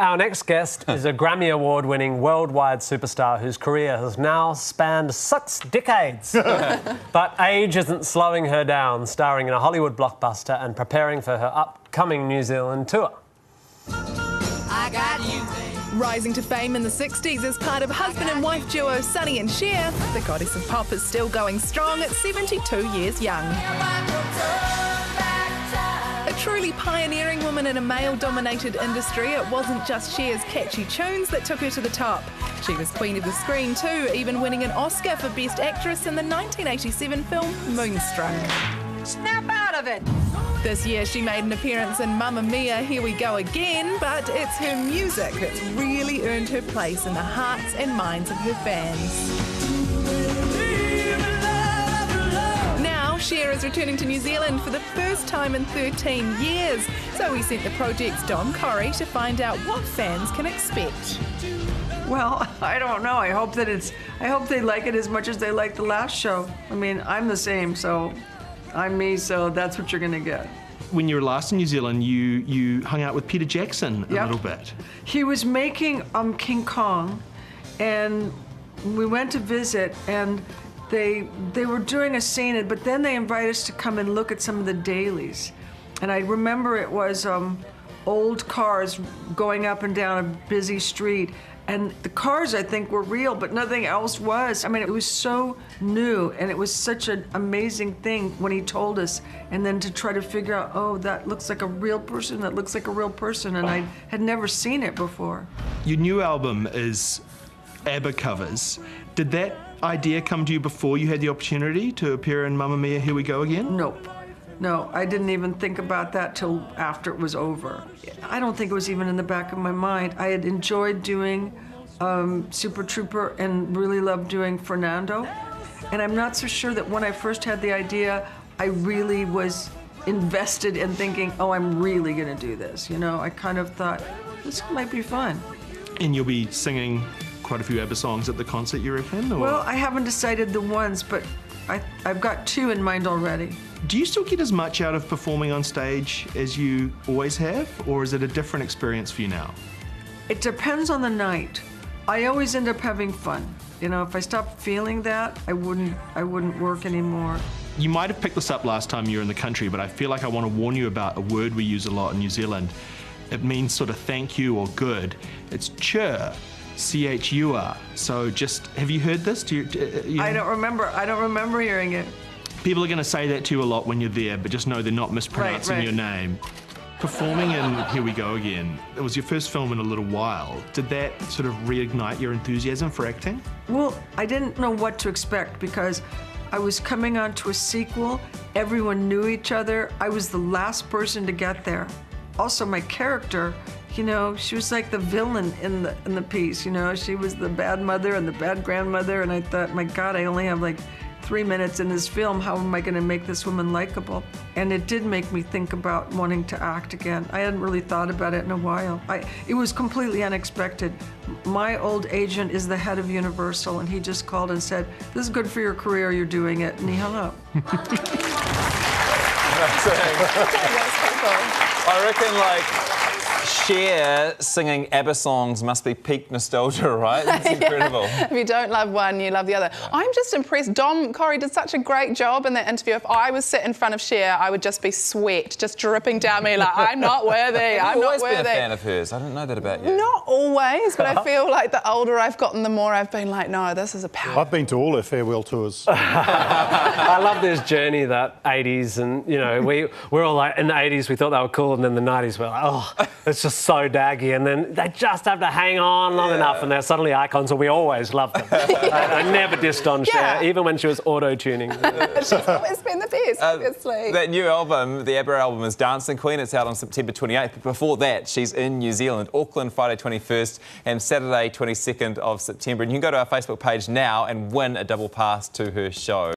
Our next guest is a Grammy Award-winning worldwide superstar whose career has now spanned 6 decades. But age isn't slowing her down, starring in a Hollywood blockbuster and preparing for her upcoming New Zealand tour. I got you. Rising to fame in the 60s as part of husband and wife duo Sonny and Cher, the goddess of pop is still going strong at 72 years young. A truly pioneering woman in a male-dominated industry, it wasn't just Cher's catchy tunes that took her to the top. She was queen of the screen too, even winning an Oscar for Best Actress in the 1987 film Moonstruck. Snap out of it. This year she made an appearance in Mamma Mia, Here We Go Again, but it's her music that's really earned her place in the hearts and minds of her fans. Now Cher is returning to New Zealand for the first time in 13 years, so we sent the project's Dom Corrie to find out what fans can expect. Well, I don't know. I hope they like it as much as they liked the last show. I mean, I'm the same, so I'm me, so that's what you're gonna get. When you were last in New Zealand, you hung out with Peter Jackson a little bit. He was making King Kong, and we went to visit, and they were doing a scene, but then they invited us to come and look at some of the dailies. And I remember it was old cars going up and down a busy street. And the cars, I think, were real, but nothing else was. I mean, it was so new, and it was such an amazing thing when he told us, and then to try to figure out, oh, that looks like a real person, that looks like a real person, and I had never seen it before. Your new album is ABBA covers. Did that idea come to you before you had the opportunity to appear in Mamma Mia, Here We Go Again? Nope. No, I didn't even think about that till after it was over. I don't think it was even in the back of my mind. I had enjoyed doing Super Trooper and really loved doing Fernando. And I'm not so sure that when I first had the idea, I really was invested in thinking, oh, I'm really gonna do this. You know, I kind of thought, this might be fun. And you'll be singing quite a few ABBA songs at the concert, you reckon? Or? Well, I haven't decided the ones, but I've got 2 in mind already. Do you still get as much out of performing on stage as you always have, or is it a different experience for you now? It depends on the night. I always end up having fun. You know, if I stopped feeling that, I wouldn't work anymore. You might have picked this up last time you were in the country, but I feel like I want to warn you about a word we use a lot in New Zealand. It means sort of thank you or good. It's Cher, C-H-U-R. So just, have you heard this? I don't remember hearing it. People are going to say that to you a lot when you're there, but just know they're not mispronouncing your name. Performing in Here We Go Again, it was your first film in a little while. Did that sort of reignite your enthusiasm for acting? Well, I didn't know what to expect because I was coming on to a sequel. Everyone knew each other. I was the last person to get there. Also, my character, you know, she was like the villain in the piece, you know? She was the bad mother and the bad grandmother, and I thought, my God, I only have like 3 minutes in this film, how am I gonna make this woman likable? And it did make me think about wanting to act again. I hadn't really thought about it in a while. It was completely unexpected. My old agent is the head of Universal, and he just called and said, this is good for your career, you're doing it, and he hung up. I reckon, like, Cher singing ABBA songs must be peak nostalgia, right? That's incredible. If you don't love one, you love the other. I'm just impressed. Dom Corrie did such a great job in that interview. If I was sitting in front of Cher, I would just be sweat, just dripping down me like, I'm not worthy, I'm not worthy. You've always been a fan of hers. I didn't know that about you. Not always, but I feel like the older I've gotten, the more I've been like, no, this is a power. I've been to all her farewell tours. I love this journey, that 80s, and, you know, we're all like, in the 80s we thought they were cool, and then the 90s we're like, oh, it's just so daggy, and then they just have to hang on long enough, and they're suddenly icons, and we always loved them. I never dissed on Cher, even when she was auto-tuning. She's always been the best, obviously. That new album, the ABBA album, is Dancing Queen. It's out on September 28th. But before that, she's in New Zealand, Auckland, Friday 21st and Saturday 22nd of September. And you can go to our Facebook page now and win a double pass to her show.